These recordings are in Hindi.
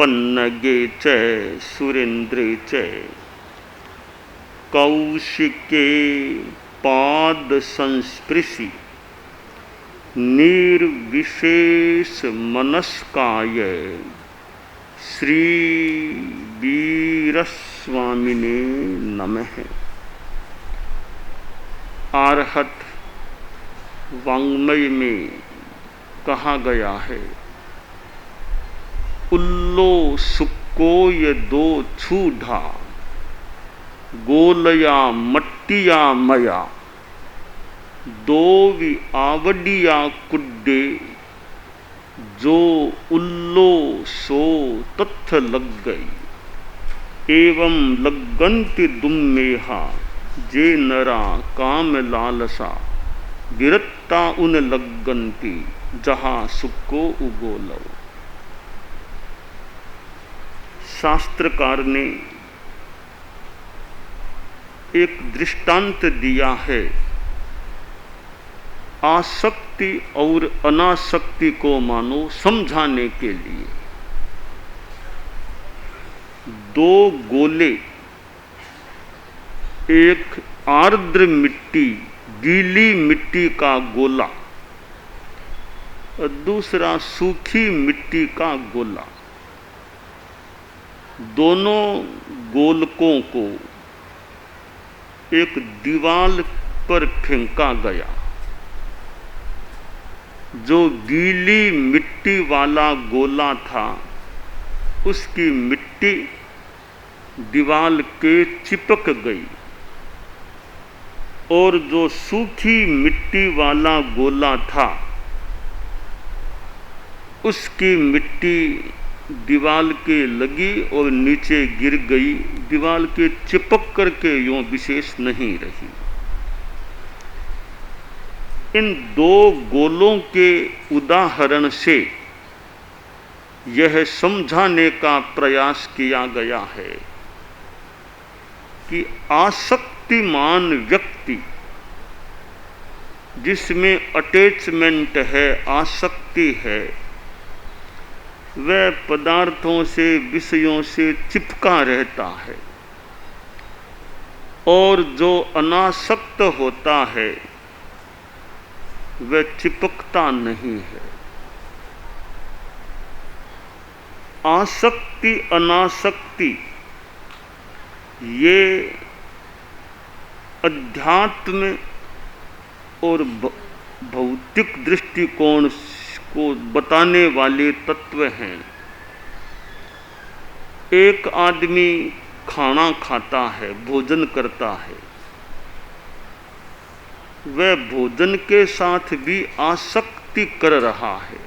पन्नगे च सुरेंद्रे च कौशिके पाद संस्पृशि निर्विशेष मनस्काय श्री वीरस्वामिने नमः। आर्हत वाङ्मय में कहा गया है, उल्लो सुक्को ये दो छूढ़ा गोलया मट्टिया मया दो भी आवडिया कुड्डे जो उल्लो सो तत्थ लग गई एवं लगंति दुम्मेहा जे नरा काम लालसा गिरत्ता उन लगंती जहाँ सुक्को उगोलव। शास्त्रकार ने एक दृष्टांत दिया है आसक्ति और अनासक्ति को मानो समझाने के लिए। दो गोले, एक आर्द्र मिट्टी गीली मिट्टी का गोला और दूसरा सूखी मिट्टी का गोला, दोनों गोलकों को एक दीवार पर फेंका गया। जो गीली मिट्टी वाला गोला था उसकी मिट्टी दीवार के चिपक गई और जो सूखी मिट्टी वाला गोला था उसकी मिट्टी दीवार के लगी और नीचे गिर गई, दीवार के चिपक करके यूं विशेष नहीं रही। इन दो गोलों के उदाहरण से यह समझाने का प्रयास किया गया है कि आसक्तिमान व्यक्ति जिसमें अटैचमेंट है, आसक्ति है, वह पदार्थों से विषयों से चिपका रहता है और जो अनासक्त होता है वह चिपकता नहीं है। आसक्ति अनासक्ति ये अध्यात्म और भौतिक दृष्टिकोण को बताने वाले तत्व हैं। एक आदमी खाना खाता है, भोजन करता है, वह भोजन के साथ भी आसक्ति कर रहा है,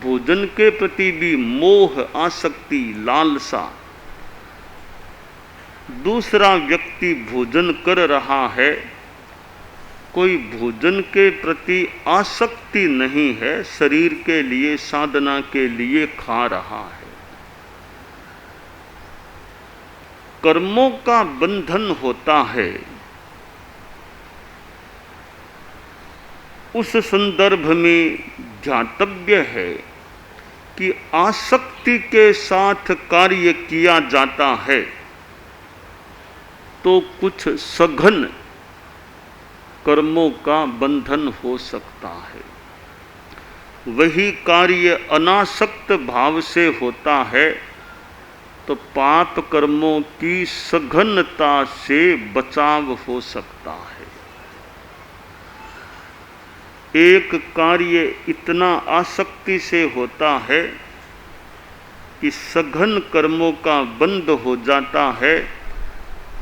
भोजन के प्रति भी मोह, आसक्ति, लालसा। दूसरा व्यक्ति भोजन कर रहा है, कोई भोजन के प्रति आसक्ति नहीं है, शरीर के लिए, साधना के लिए खा रहा है। कर्मों का बंधन होता है। उस संदर्भ में ध्यातव्य है कि आसक्ति के साथ कार्य किया जाता है तो कुछ सघन कर्मों का बंधन हो सकता है। वही कार्य अनासक्त भाव से होता है तो पाप कर्मों की सघनता से बचाव हो सकता है। एक कार्य इतना आसक्ति से होता है कि सघन कर्मों का बंध हो जाता है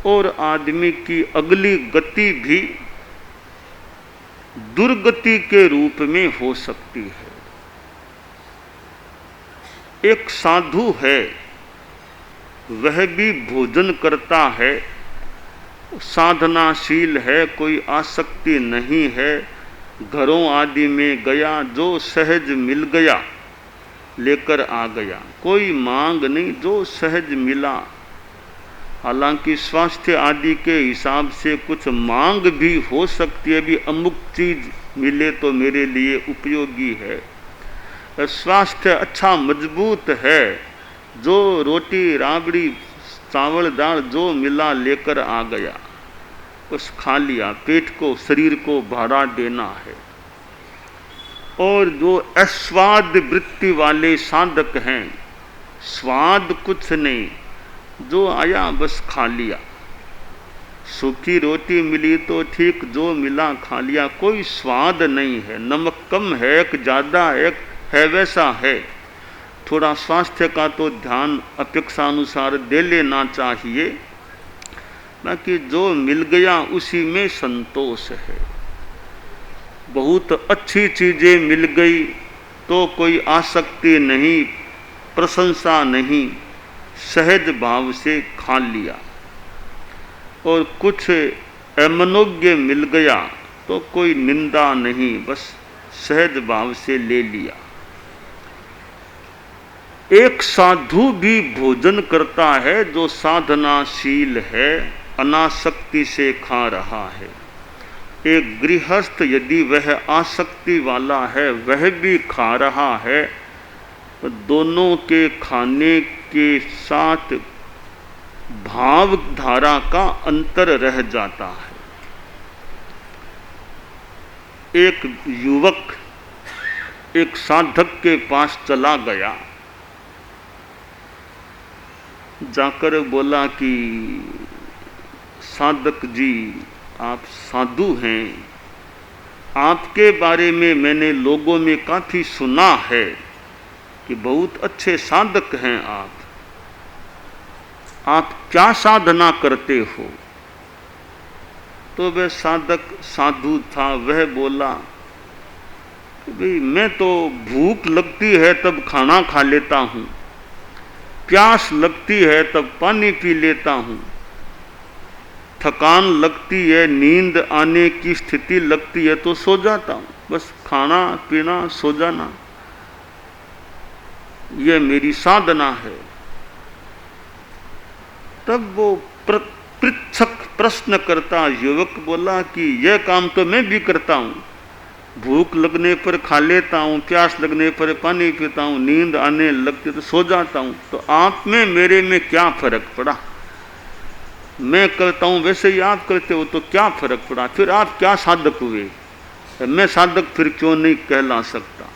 और आदमी की अगली गति भी दुर्गति के रूप में हो सकती है। एक साधु है, वह भी भोजन करता है, साधनाशील है, कोई आसक्ति नहीं है, घरों आदि में गया, जो सहज मिल गया लेकर आ गया, कोई मांग नहीं, जो सहज मिला। हालांकि स्वास्थ्य आदि के हिसाब से कुछ मांग भी हो सकती है, भी अमुक चीज मिले तो मेरे लिए उपयोगी है। स्वास्थ्य अच्छा मजबूत है जो रोटी राबड़ी चावल दाल जो मिला लेकर आ गया, बस खा लिया। पेट को शरीर को भरा देना है। और जो अस्वाद वृत्ति वाले साधक हैं, स्वाद कुछ नहीं, जो आया बस खा लिया। सूखी रोटी मिली तो ठीक, जो मिला खा लिया, कोई स्वाद नहीं है। नमक कम है एक ज़्यादा एक है वैसा है। थोड़ा स्वास्थ्य का तो ध्यान अपेक्षा अनुसार दे लेना चाहिए, बाकी जो मिल गया उसी में संतोष है। बहुत अच्छी चीज़ें मिल गई तो कोई आसक्ति नहीं, प्रशंसा नहीं, सहज भाव से खा लिया। और कुछ अमनोज्ञ मिल गया तो कोई निंदा नहीं, बस सहज भाव से ले लिया। एक साधु भी भोजन करता है जो साधनाशील है, अनासक्ति से खा रहा है। एक गृहस्थ यदि वह आसक्ति वाला है, वह भी खा रहा है, तो दोनों के खाने के साथ भाव धारा का अंतर रह जाता है। एक युवक एक साधक के पास चला गया, जाकर बोला कि साधक जी आप साधु हैं, आपके बारे में मैंने लोगों में काफ़ी सुना है कि बहुत अच्छे साधक हैं आप क्या साधना करते हो? तो वह साधक साधु था, वह बोला कि भाई मैं तो भूख लगती है तब खाना खा लेता हूँ, प्यास लगती है तब पानी पी लेता हूँ, थकान लगती है, नींद आने की स्थिति लगती है तो सो जाता हूँ। बस खाना पीना सो जाना, यह मेरी साधना है। तब वो पृच्छक प्रश्न करता युवक बोला कि यह काम तो मैं भी करता हूँ, भूख लगने पर खा लेता हूँ, प्यास लगने पर पानी पीता हूँ, नींद आने लगती तो सो जाता हूँ, तो आप में मेरे में क्या फर्क पड़ा? मैं करता हूँ वैसे ही आप करते हो, तो क्या फर्क पड़ा? फिर आप क्या साधक हुए? मैं साधक फिर क्यों नहीं कहला सकता?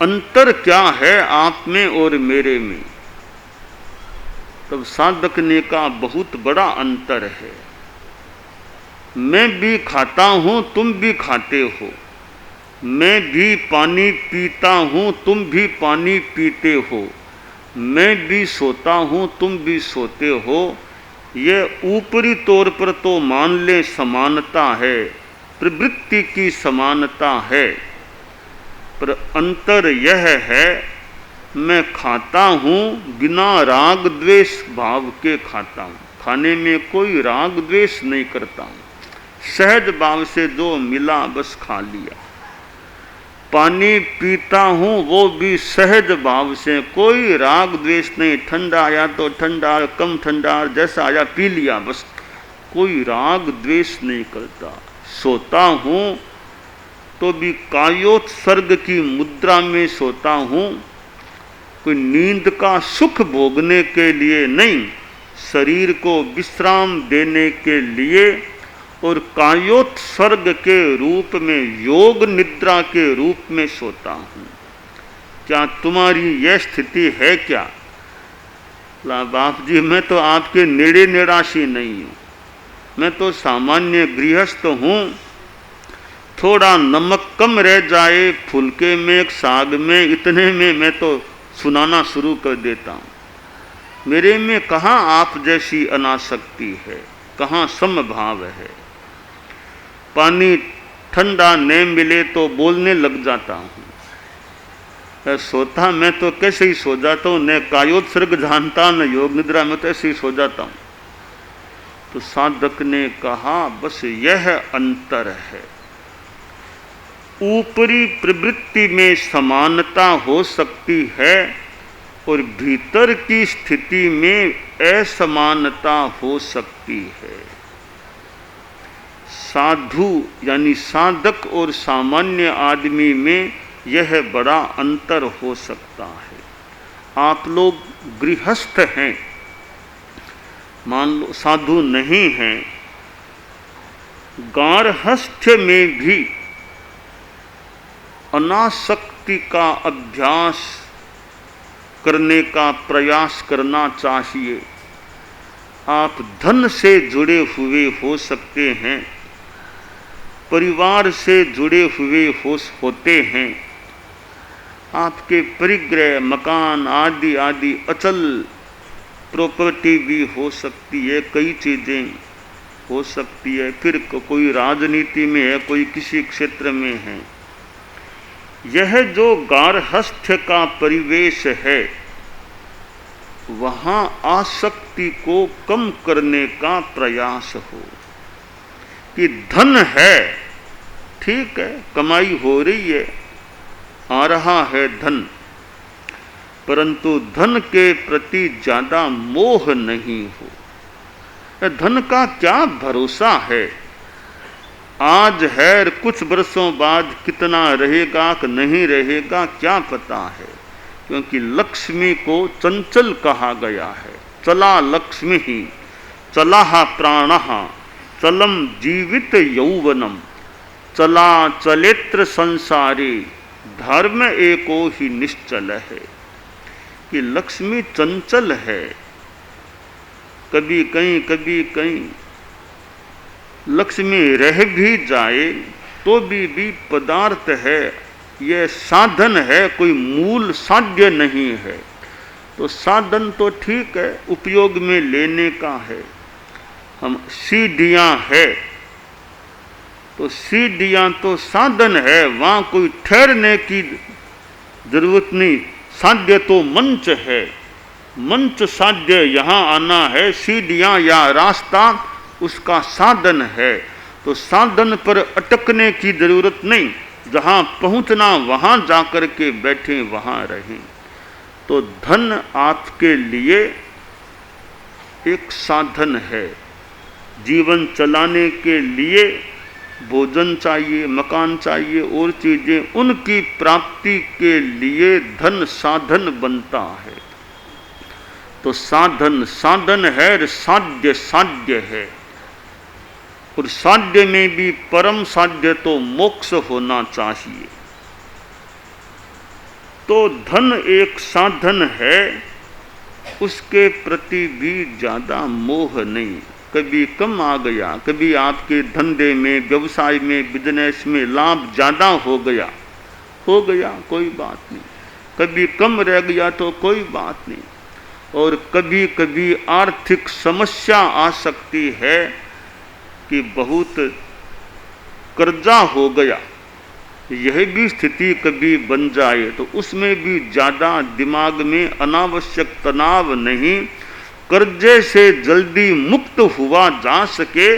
अंतर क्या है आप में और मेरे में? तब साधक ने कहा बहुत बड़ा अंतर है। मैं भी खाता हूँ, तुम भी खाते हो, मैं भी पानी पीता हूँ, तुम भी पानी पीते हो, मैं भी सोता हूँ, तुम भी सोते हो। यह ऊपरी तौर पर तो मान ले समानता है, प्रवृत्ति की समानता है, पर अंतर यह है मैं खाता हूँ बिना राग द्वेष भाव के खाता हूँ, खाने में कोई राग द्वेष नहीं करता हूँ, सहज भाव से जो मिला बस खा लिया। पानी पीता हूँ वो भी सहज भाव से, कोई राग द्वेष नहीं, ठंडा आया तो ठंडा, कम ठंडा जैसा आया पी लिया, बस कोई राग द्वेष नहीं करता। सोता हूँ तो भी कायोत्सर्ग की मुद्रा में सोता हूँ, कोई नींद का सुख भोगने के लिए नहीं, शरीर को विश्राम देने के लिए, और कायोत्सर्ग के रूप में, योग निद्रा के रूप में सोता हूँ। क्या तुम्हारी यह स्थिति है क्या? बाप जी मैं तो आपके नेड़े नेड़ासी नहीं हूँ, मैं तो सामान्य गृहस्थ हूँ, थोड़ा नमक कम रह जाए फुलके में, साग में, इतने में मैं तो सुनाना शुरू कर देता हूँ। मेरे में कहाँ आप जैसी अनासक्ति है, कहाँ समभाव है। पानी ठंडा न मिले तो बोलने लग जाता हूँ, सोता मैं तो कैसे ही सो जाता हूँ, न कायोत्सर्ग जानता न योग निद्रा में, तो ऐसे ही सो जाता हूँ। तो साधक ने कहा बस यह अंतर है, ऊपरी प्रवृत्ति में समानता हो सकती है और भीतर की स्थिति में असमानता हो सकती है। साधु यानी साधक और सामान्य आदमी में यह बड़ा अंतर हो सकता है। आप लोग गृहस्थ हैं, मान लो साधु नहीं हैं, गार्हस्थ्य में भी अनासक्ति का अभ्यास करने का प्रयास करना चाहिए। आप धन से जुड़े हुए हो सकते हैं, परिवार से जुड़े हुए होते हैं, आपके परिग्रह मकान आदि आदि अचल प्रॉपर्टी भी हो सकती है, कई चीज़ें हो सकती है, फिर कोई राजनीति में है, कोई किसी क्षेत्र में है। यह जो गार्हस्थ्य का परिवेश है, वहाँ आसक्ति को कम करने का प्रयास हो कि धन है, ठीक है, कमाई हो रही है, आ रहा है धन, परंतु धन के प्रति ज़्यादा मोह नहीं हो। धन का क्या भरोसा है, आज है कुछ वर्षों बाद कितना रहेगा कि नहीं रहेगा क्या पता है, क्योंकि लक्ष्मी को चंचल कहा गया है। चला लक्ष्मी ही चला प्राणः चलम जीवित यौवनम चला चलेत्र संसारी धर्म एको ही निश्चल है। कि लक्ष्मी चंचल है, कभी कहीं लक्ष्मी रह भी जाए तो भी पदार्थ है, यह साधन है, कोई मूल साध्य नहीं है। तो साधन तो ठीक है, उपयोग में लेने का है। हम सीढ़ियाँ है तो सीढ़ियाँ तो साधन है, वहाँ कोई ठहरने की जरूरत नहीं। साध्य तो मंच है, मंच साध्य यहाँ आना है, सीढ़ियाँ या रास्ता उसका साधन है। तो साधन पर अटकने की जरूरत नहीं, जहाँ पहुँचना वहाँ जाकर के बैठे वहाँ रहें। तो धन आपके लिए एक साधन है, जीवन चलाने के लिए भोजन चाहिए, मकान चाहिए और चीज़ें, उनकी प्राप्ति के लिए धन साधन बनता है। तो साधन साधन है, साध्य साध्य है, और साध्य में भी परम साध्य तो मोक्ष होना चाहिए। तो धन एक साधन है, उसके प्रति भी ज़्यादा मोह नहीं। कभी कम आ गया, कभी आपके धंधे में, व्यवसाय में, बिजनेस में लाभ ज़्यादा हो गया कोई बात नहीं, कभी कम रह गया तो कोई बात नहीं। और कभी कभी आर्थिक समस्या आ सकती है कि बहुत कर्जा हो गया, यह भी स्थिति कभी बन जाए, तो उसमें भी ज़्यादा दिमाग में अनावश्यक तनाव नहीं, कर्जे से जल्दी मुक्त हुआ जा सके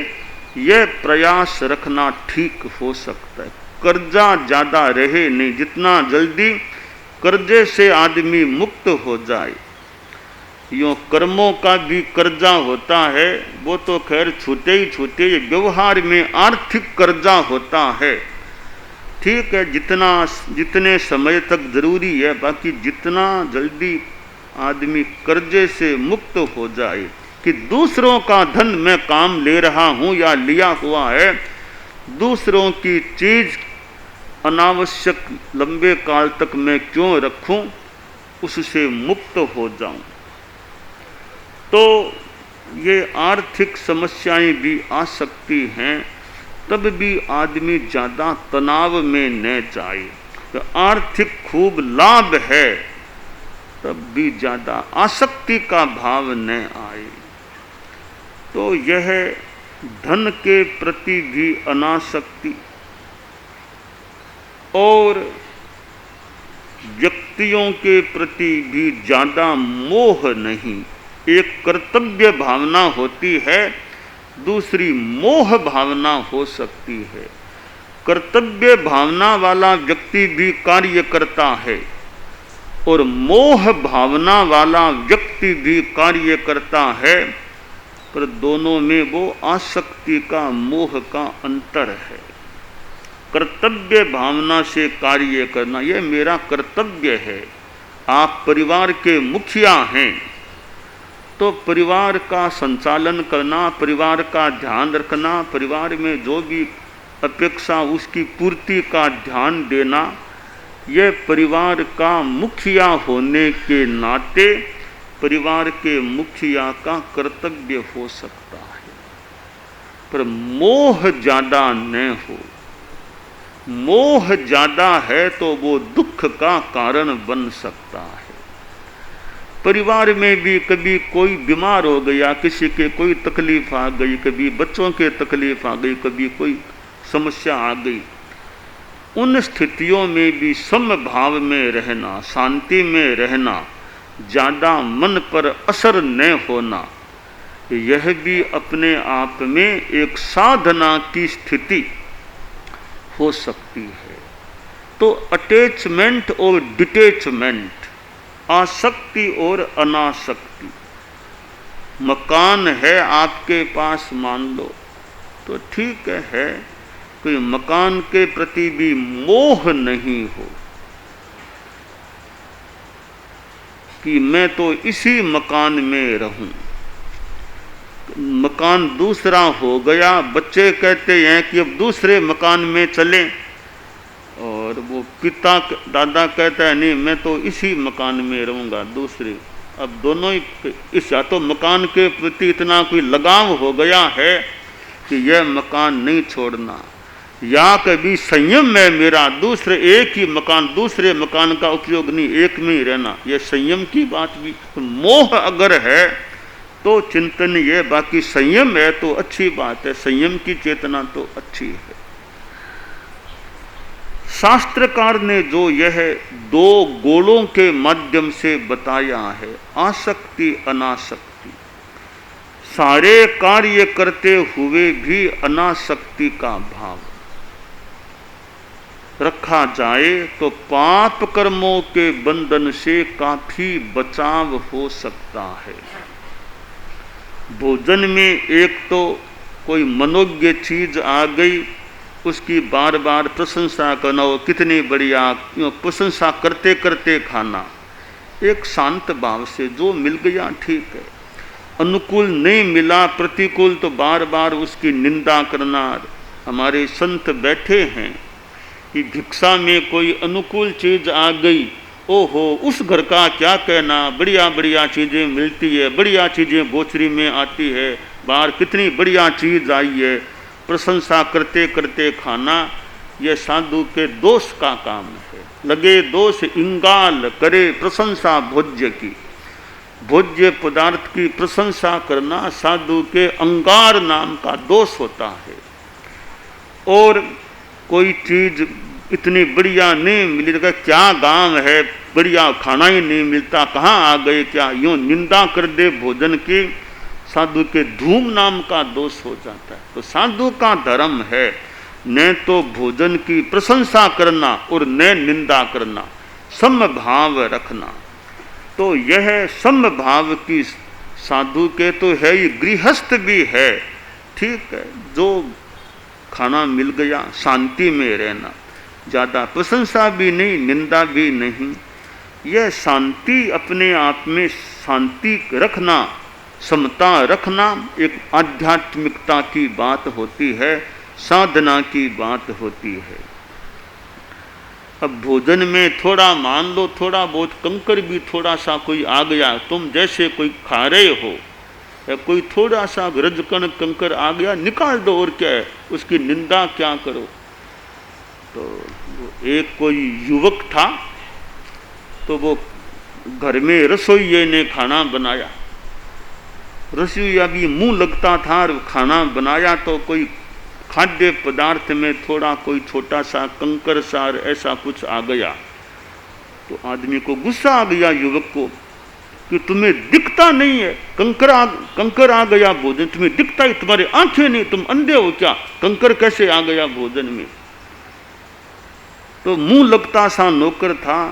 यह प्रयास रखना ठीक हो सकता है। कर्जा ज़्यादा रहे नहीं, जितना जल्दी कर्जे से आदमी मुक्त हो जाए। यूँ कर्मों का भी कर्जा होता है, वो तो खैर छूटे ही छूटे, व्यवहार में आर्थिक कर्जा होता है, ठीक है, जितने समय तक जरूरी है, बाकी जितना जल्दी आदमी कर्जे से मुक्त हो जाए कि दूसरों का धन मैं काम ले रहा हूँ या लिया हुआ है, दूसरों की चीज़ अनावश्यक लंबे काल तक मैं क्यों रखूँ, उससे मुक्त हो जाऊँ। तो ये आर्थिक समस्याएं भी आ सकती हैं, तब भी आदमी ज़्यादा तनाव में न जाए। तो आर्थिक खूब लाभ है, तब भी ज़्यादा आसक्ति का भाव न आए। तो यह धन के प्रति भी अनासक्ति और व्यक्तियों के प्रति भी ज़्यादा मोह नहीं। एक कर्तव्य भावना होती है, दूसरी मोह भावना हो सकती है। कर्तव्य भावना वाला व्यक्ति भी कार्य करता है और मोह भावना वाला व्यक्ति भी कार्य करता है, पर दोनों में वो आसक्ति का, मोह का अंतर है। कर्तव्य भावना से कार्य करना, यह मेरा कर्तव्य है, आप परिवार के मुखिया हैं तो परिवार का संचालन करना, परिवार का ध्यान रखना, परिवार में जो भी अपेक्षा उसकी पूर्ति का ध्यान देना, यह परिवार का मुखिया होने के नाते परिवार के मुखिया का कर्तव्य हो सकता है। पर मोह ज़्यादा न हो। मोह ज़्यादा है तो वो दुख का कारण बन सकता है। परिवार में भी कभी कोई बीमार हो गया, किसी के कोई तकलीफ आ गई, कभी बच्चों के तकलीफ आ गई, कभी कोई समस्या आ गई, उन स्थितियों में भी समभाव में रहना, शांति में रहना, ज़्यादा मन पर असर न होना, यह भी अपने आप में एक साधना की स्थिति हो सकती है। तो अटैचमेंट और डिटैचमेंट, आसक्ति और अनासक्ति। मकान है आपके पास मान लो तो ठीक है, कोई मकान के प्रति भी मोह नहीं हो कि मैं तो इसी मकान में रहूं। मकान दूसरा हो गया, बच्चे कहते हैं कि अब दूसरे मकान में चलें, और वो पिता दादा कहता है नहीं मैं तो इसी मकान में रहूँगा दूसरे। अब दोनों ही इस, या तो मकान के प्रति इतना कोई लगाव हो गया है कि यह मकान नहीं छोड़ना, या कभी संयम है मेरा, दूसरे एक ही मकान, दूसरे मकान का उपयोग नहीं, एक में ही रहना, यह संयम की बात भी। तो मोह अगर है तो चिंतन ये, बाकी संयम है तो अच्छी बात है, संयम की चेतना तो अच्छी है। शास्त्रकार ने जो यह दो गोलों के माध्यम से बताया है, आसक्ति अनासक्ति, सारे कार्य करते हुए भी अनासक्ति का भाव रखा जाए तो पाप कर्मों के बंधन से काफी बचाव हो सकता है। भोजन में एक तो कोई मनोज्ञ चीज आ गई, उसकी बार बार प्रशंसा करना, हो कितनी बढ़िया, प्रशंसा करते करते खाना, एक शांत भाव से जो मिल गया ठीक है। अनुकूल नहीं मिला, प्रतिकूल, तो बार बार उसकी निंदा करना। हमारे संत बैठे हैं कि भिक्षा में कोई अनुकूल चीज आ गई, ओहो उस घर का क्या कहना, बढ़िया बढ़िया चीज़ें मिलती है, बढ़िया चीज़ें गोचरी में आती है, बाहर कितनी बढ़िया चीज़ आई है, प्रशंसा करते करते खाना, यह साधु के दोष का काम है। लगे दोष इंगाल करे प्रशंसा भोज्य की, भोज्य पदार्थ की प्रशंसा करना साधु के अंगार नाम का दोष होता है। और कोई चीज इतनी बढ़िया नहीं मिली, तो क्या गांव है, बढ़िया खाना ही नहीं मिलता, कहाँ आ गए क्या, यूँ निंदा कर दे भोजन की, साधु के धूम नाम का दोष हो जाता है। तो साधु का धर्म है न तो भोजन की प्रशंसा करना और न निंदा करना, समभाव रखना। तो यह समभाव की साधु के तो है ही, गृहस्थ भी है, ठीक है, जो खाना मिल गया शांति में रहना, ज़्यादा प्रशंसा भी नहीं निंदा भी नहीं, यह शांति अपने आप में शांति रखना, समता रखना एक आध्यात्मिकता की बात होती है, साधना की बात होती है। अब भोजन में थोड़ा मान लो थोड़ा बहुत कंकर भी थोड़ा सा कोई आ गया, तुम जैसे कोई खा रहे हो, या कोई थोड़ा सा रजकण कंकर आ गया निकाल दो, और क्या है, उसकी निंदा क्या करो। तो एक कोई युवक था, तो वो घर में रसोइये ने खाना बनाया, रसोइया भी मुंह लगता था, और खाना बनाया तो कोई खाद्य पदार्थ में थोड़ा कोई छोटा सा कंकर सार ऐसा कुछ आ गया, तो आदमी को गुस्सा आ गया युवक को कि तुम्हें दिखता नहीं है, कंकर आ गया भोजन, तुम्हें दिखता ही, तुम्हारे आंखें नहीं, तुम अंधे हो क्या, कंकर कैसे आ गया भोजन में। तो मुंह लगता सा नौकर था,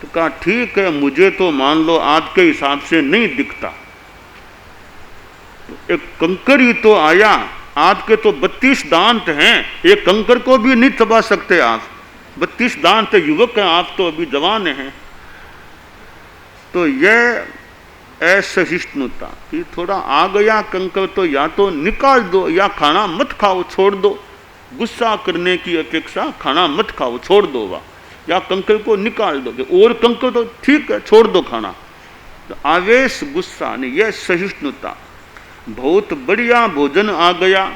तो कहा ठीक है, मुझे तो मान लो आपके हिसाब से नहीं दिखता, तो एक कंकर ही तो आया, आपके तो 32 दांत हैं, एक कंकर को भी नहीं चबा सकते आप, 32 दांत युवक हैं आप, तो अभी जवान हैं, तो यह असहिष्णुता कि थोड़ा आ गया कंकर तो या तो निकाल दो या खाना मत खाओ, छोड़ दो। गुस्सा करने की अपेक्षा खाना मत खाओ, छोड़ दो वाह, या कंकर को निकाल दो, और कंकर तो ठीक है छोड़ दो खाना। तो आवेश गुस्सा नहीं, यह सहिष्णुता। बहुत बढ़िया भोजन आ गया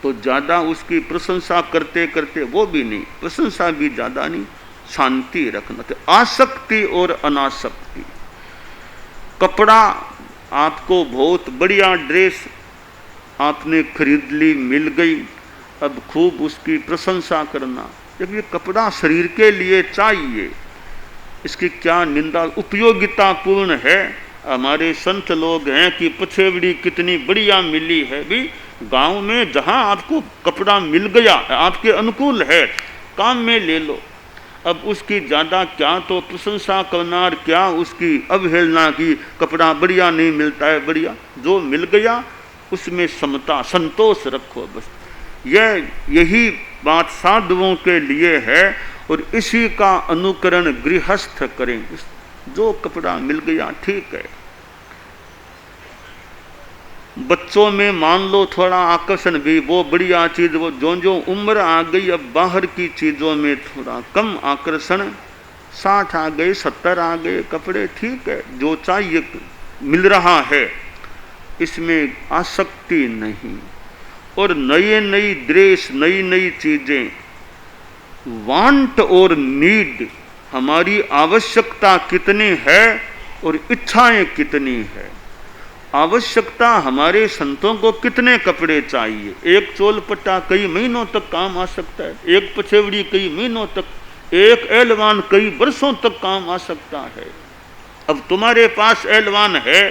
तो ज़्यादा उसकी प्रशंसा करते करते वो भी नहीं, प्रशंसा भी ज़्यादा नहीं, शांति रखना। तो आसक्ति और अनासक्ति। कपड़ा आपको बहुत बढ़िया ड्रेस आपने खरीद ली, मिल गई, अब खूब उसकी प्रशंसा करना। जब ये कपड़ा शरीर के लिए चाहिए, इसकी क्या निंदा, उपयोगिता पूर्ण है। हमारे संत लोग हैं कि पछेवड़ी कितनी बढ़िया मिली है। भी गांव में जहां आपको कपड़ा मिल गया, आपके अनुकूल है, काम में ले लो। अब उसकी ज़्यादा क्या तो प्रशंसा करना और क्या उसकी अवहेलना की, कपड़ा बढ़िया नहीं मिलता है, बढ़िया जो मिल गया उसमें समता संतोष रखो बस। यही बात साधुओं के लिए है और इसी का अनुकरण गृहस्थ करें। जो कपड़ा मिल गया ठीक है। बच्चों में मान लो थोड़ा आकर्षण भी, वो बढ़िया चीज़, वो जो जो उम्र आ गई अब बाहर की चीज़ों में थोड़ा कम आकर्षण, 60 आ गए 70 आ गए, कपड़े ठीक है, जो चाहिए मिल रहा है, इसमें आसक्ति नहीं। और नई नई ड्रेस, नई नई चीज़ें, वांट और नीड, हमारी आवश्यकता कितनी है और इच्छाएं कितनी है। आवश्यकता हमारे संतों को कितने कपड़े चाहिए, एक चोलपट्टा कई महीनों तक काम आ सकता है, एक पछेवड़ी कई महीनों तक, एक एलवान कई वर्षों तक काम आ सकता है। अब तुम्हारे पास एलवान है,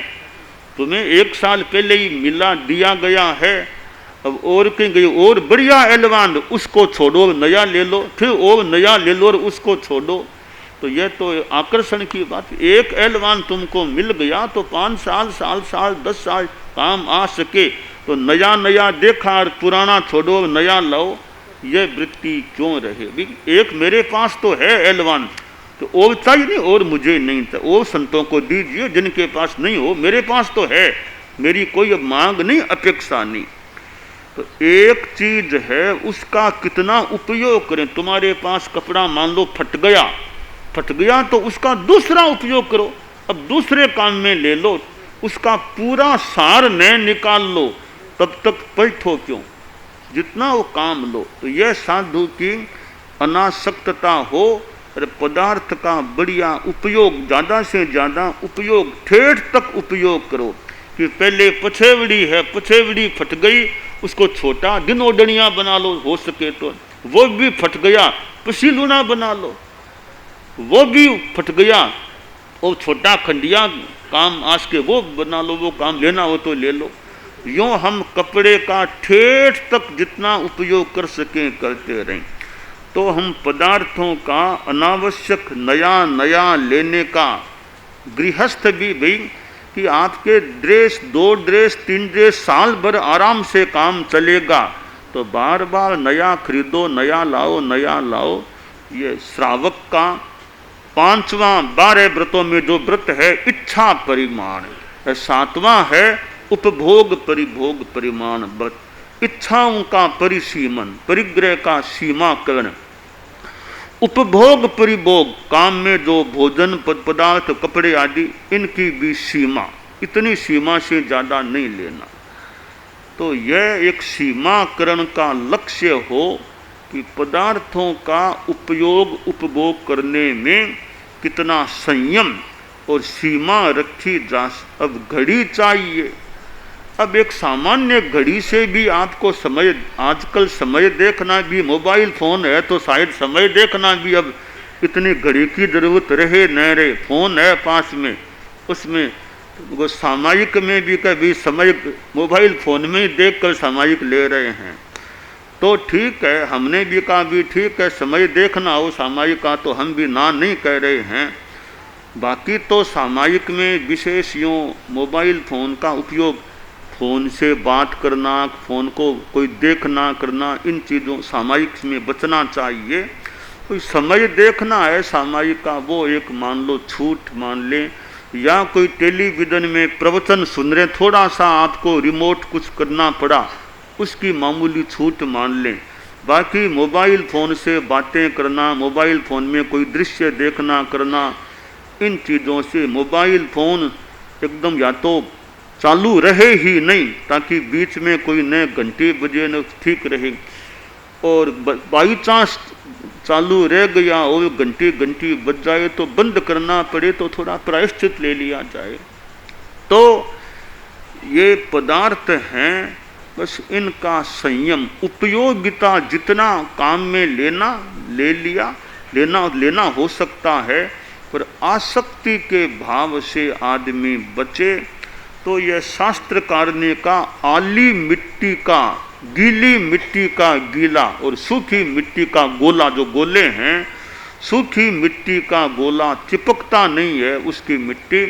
तुम्हें 1 साल पहले ही मिला दिया गया है, अब और कहीं गई और बढ़िया एलवान, उसको छोड़ो नया ले लो, फिर और नया ले लो और उसको छोड़ो। तो यह तो आकर्षण की बात। एक एलवान तुमको मिल गया तो 5 साल 10 साल काम आ सके, तो नया नया देखा और पुराना छोड़ो नया लाओ, यह वृत्ति क्यों रहे। भी एक मेरे पास तो है एलवान, तो और चाहिए नहीं, और मुझे नहीं था, और संतों को दीजिए जिनके पास नहीं हो, मेरे पास तो है, मेरी कोई अब मांग नहीं, अपेक्षा नहीं। तो एक चीज है उसका कितना उपयोग करें। तुम्हारे पास कपड़ा मान लो फट गया तो उसका दूसरा उपयोग करो, अब दूसरे काम में ले लो, उसका पूरा सार न निकाल लो, तब तक पलटो क्यों, जितना वो काम लो। तो यह साधु की अनासक्तता हो और पदार्थ का बढ़िया उपयोग, ज़्यादा से ज़्यादा उपयोग, ठेठ तक उपयोग करो। कि पहले पछेवड़ी है, पछेवड़ी फट गई, उसको छोटा दिनोडनिया बना लो, हो सके तो वो भी फट गया पसीलूना बना लो, वो भी फट गया, वो छोटा खंडिया काम आज के वो बना लो, वो काम लेना हो तो ले लो। यूँ हम कपड़े का ठेठ तक जितना उपयोग कर सकें करते रहें। तो हम पदार्थों का अनावश्यक नया नया लेने का, गृहस्थ भी भाई कि आपके ड्रेस 2 ड्रेस 3 ड्रेस साल भर आराम से काम चलेगा, तो बार बार नया खरीदो, नया लाओ। ये श्रावक का 5वां 12 व्रतों में जो व्रत है इच्छा परिमाण, 7वां है उपभोग परिभोग परिमाण व्रत। इच्छाओं का परिसीमन, परिग्रह का सीमाकरण, उपभोग परिभोग, काम में जो भोजन पदार्थ कपड़े आदि, इनकी भी सीमा, इतनी सीमा से ज़्यादा नहीं लेना। तो यह एक सीमाकरण का लक्ष्य हो कि पदार्थों का उपयोग उपभोग करने में कितना संयम और सीमा रखी जा। अब घड़ी चाहिए, अब एक सामान्य घड़ी से भी आपको समय, आजकल समय देखना भी, मोबाइल फ़ोन है तो शायद समय देखना भी अब इतनी घड़ी की ज़रूरत रहे न रहे, फ़ोन है पास में, उसमें वो सामायिक में भी कभी समय मोबाइल फ़ोन में ही देख कर सामायिक ले रहे हैं। तो ठीक है, हमने भी कहा भी ठीक है, समय देखना हो सामायिक का तो हम भी ना नहीं कह रहे हैं। बाकी तो सामायिक में विशेष यूँ मोबाइल फ़ोन का उपयोग, फ़ोन से बात करना, फ़ोन को कोई देखना करना, इन चीज़ों सामायिक में बचना चाहिए। कोई समय देखना है सामायिक का, वो एक मान लो छूट मान लें, या कोई टेलीविज़न में प्रवचन सुन रहे, थोड़ा सा आपको रिमोट कुछ करना पड़ा, उसकी मामूली छूट मान लें। बाकी मोबाइल फ़ोन से बातें करना, मोबाइल फ़ोन में कोई दृश्य देखना करना, इन चीज़ों से मंबाइल फ़ोन एकदम या तो चालू रहे ही नहीं, ताकि बीच में कोई नए घंटे बजे न, ठीक रहे। और बाई चांस चालू रह गया और घंटी बज जाए तो बंद करना पड़े तो थोड़ा प्रायश्चित ले लिया जाए। तो ये पदार्थ हैं, बस इनका संयम, उपयोगिता जितना काम में लेना हो सकता है, पर आसक्ति के भाव से आदमी बचे तो यह शास्त्रकार ने का आली मिट्टी का, गीली मिट्टी का गीला और सूखी मिट्टी का गोला, जो गोले हैं, सूखी मिट्टी का गोला चिपकता नहीं है, उसकी मिट्टी,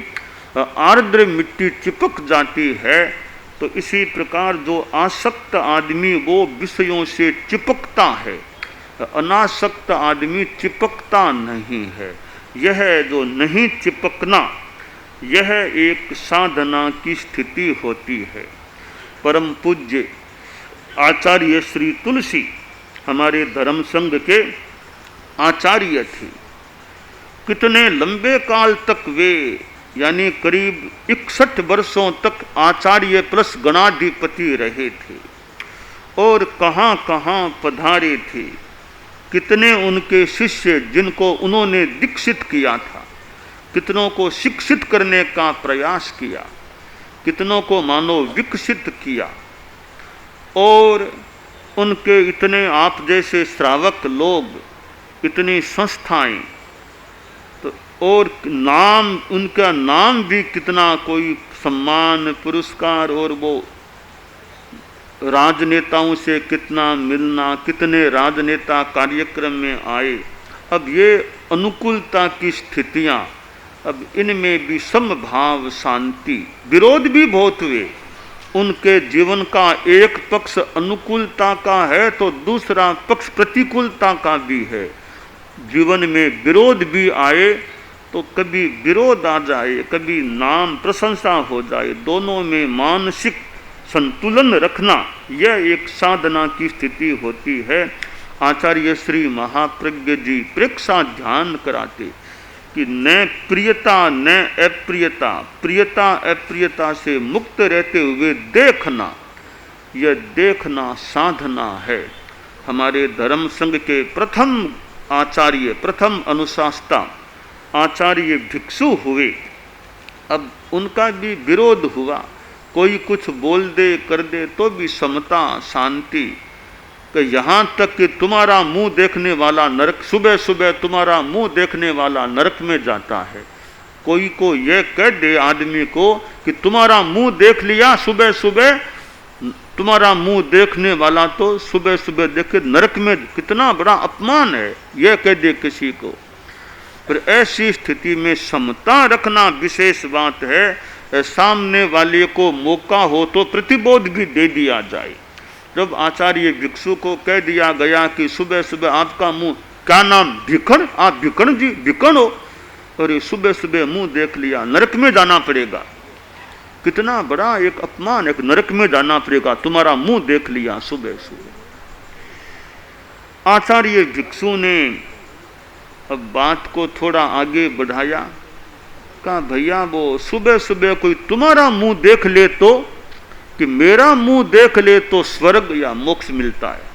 आर्द्र मिट्टी चिपक जाती है। तो इसी प्रकार जो आसक्त आदमी वो विषयों से चिपकता है, अनासक्त आदमी चिपकता नहीं है। यह जो नहीं चिपकना, यह एक साधना की स्थिति होती है। परम पूज्य आचार्य श्री तुलसी हमारे धर्म संघ के आचार्य थे। कितने लंबे काल तक वे, यानी करीब 61 वर्षों तक आचार्य प्लस गणाधिपति रहे थे और कहाँ कहाँ पधारे थे। कितने उनके शिष्य जिनको उन्होंने दीक्षित किया था, कितनों को शिक्षित करने का प्रयास किया, कितनों को मानो विकसित किया, और उनके इतने आप जैसे श्रावक लोग, इतनी संस्थाएं, तो और नाम, उनका नाम भी कितना, कोई सम्मान पुरस्कार, और वो राजनेताओं से कितना मिलना, कितने राजनेता कार्यक्रम में आए। अब ये अनुकूलता की स्थितियां, अब इनमें भी समभाव शांति, विरोध भी बहुत हुए। उनके जीवन का एक पक्ष अनुकूलता का है तो दूसरा पक्ष प्रतिकूलता का भी है। जीवन में विरोध भी आए तो कभी विरोध आ जाए, कभी नाम प्रशंसा हो जाए, दोनों में मानसिक संतुलन रखना, यह एक साधना की स्थिति होती है। आचार्य श्री महाप्रज्ञ जी प्रेक्षा ध्यान कराते कि न प्रियता न अप्रियता, प्रियता अप्रियता से मुक्त रहते हुए देखना, यह देखना साधना है। हमारे धर्म संघ के प्रथम आचार्य, प्रथम अनुशास्ता आचार्य भिक्षु हुए। अब उनका भी विरोध हुआ, कोई कुछ बोल दे कर दे तो भी समता शांति, कि यहाँ तक कि तुम्हारा मुंह देखने वाला नरक, सुबह सुबह तुम्हारा मुंह देखने वाला नरक में जाता है। कोई को यह कह दे आदमी को कि तुम्हारा मुंह देख लिया, सुबह सुबह तुम्हारा मुंह देखने वाला तो सुबह सुबह देखे नरक में, कितना बड़ा अपमान है यह कह दे किसी को। फिर ऐसी स्थिति में समता रखना विशेष बात है। सामने वाले को मौका हो तो प्रतिबोध भी दे दिया जाए। जब आचार्य भिक्षु को कह दिया गया कि सुबह सुबह आपका मुंह, क्या नाम, भिखण, आप भिखण जी, भिखण हो, और सुबह सुबह मुंह देख लिया, नरक में जाना पड़ेगा। कितना बड़ा एक अपमान, एक नरक में जाना पड़ेगा, तुम्हारा मुंह देख लिया सुबह सुबह। आचार्य भिक्षु ने अब बात को थोड़ा आगे बढ़ाया, कहा भैया वो सुबह सुबह कोई तुम्हारा मुंह देख ले तो, कि मेरा मुंह देख ले तो स्वर्ग या मोक्ष मिलता है।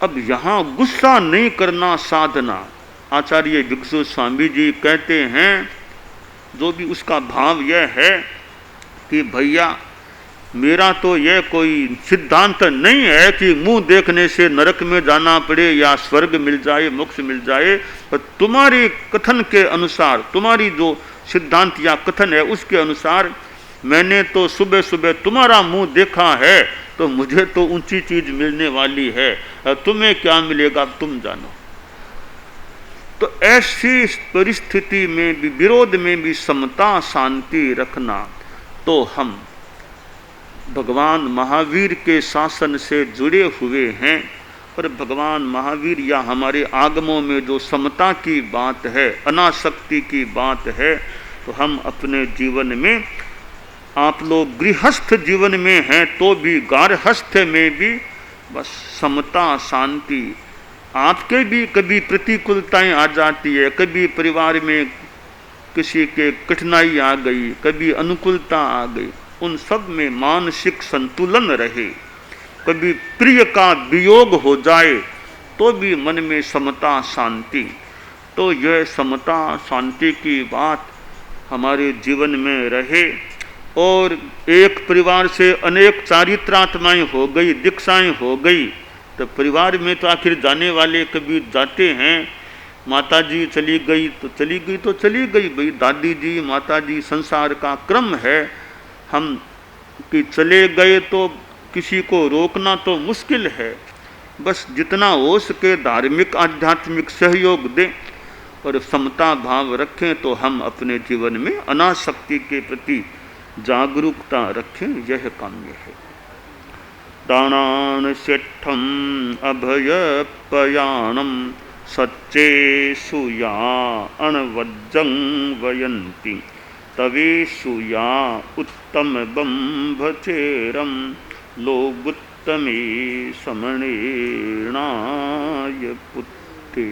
अब यहां गुस्सा नहीं करना साधना। आचार्य भिक्षु स्वामी जी कहते हैं, जो भी उसका भाव यह है कि भैया मेरा तो यह कोई सिद्धांत नहीं है कि मुंह देखने से नरक में जाना पड़े या स्वर्ग मिल जाए, मोक्ष मिल जाए, पर तुम्हारे कथन के अनुसार, तुम्हारी जो सिद्धांत या कथन है उसके अनुसार मैंने तो सुबह सुबह तुम्हारा मुंह देखा है, तो मुझे तो ऊंची चीज मिलने वाली है, तुम्हें क्या मिलेगा तुम जानो। तो ऐसी परिस्थिति में भी, विरोध में भी समता शांति रखना, तो हम भगवान महावीर के शासन से जुड़े हुए हैं। पर भगवान महावीर या हमारे आगमों में जो समता की बात है, अनासक्ति की बात है, तो हम अपने जीवन में, आप लोग गृहस्थ जीवन में हैं तो भी गारहस्थ में भी बस समता, शांति। आपके भी कभी प्रतिकूलताएं आ जाती है, कभी परिवार में किसी के कठिनाई आ गई, कभी अनुकूलता आ गई, उन सब में मानसिक संतुलन रहे। कभी प्रिय का वियोग हो जाए तो भी मन में समता, शांति। तो यह समता, शांति की बात हमारे जीवन में रहे। और एक परिवार से अनेक चारित्रात्माएं हो गई, दीक्षाएं हो गई, तो परिवार में तो आखिर जाने वाले कभी जाते हैं। माता जी चली गई तो चली गई तो चली गई भाई, दादी जी, माता जी, संसार का क्रम है। हम कि चले गए तो किसी को रोकना तो मुश्किल है। बस जितना हो सके धार्मिक आध्यात्मिक सहयोग दें और समता भाव रखें, तो हम अपने जीवन में अनासक्ति के प्रति जागरूकता रखें, यह काम्य है। दानान सेठम अभयपयाणम सच्चेषु या अणवज्जं वयन्ति तवेषु या उत्तम बंभचेरम लोगुत्तमे समणेणाय पुत्ते।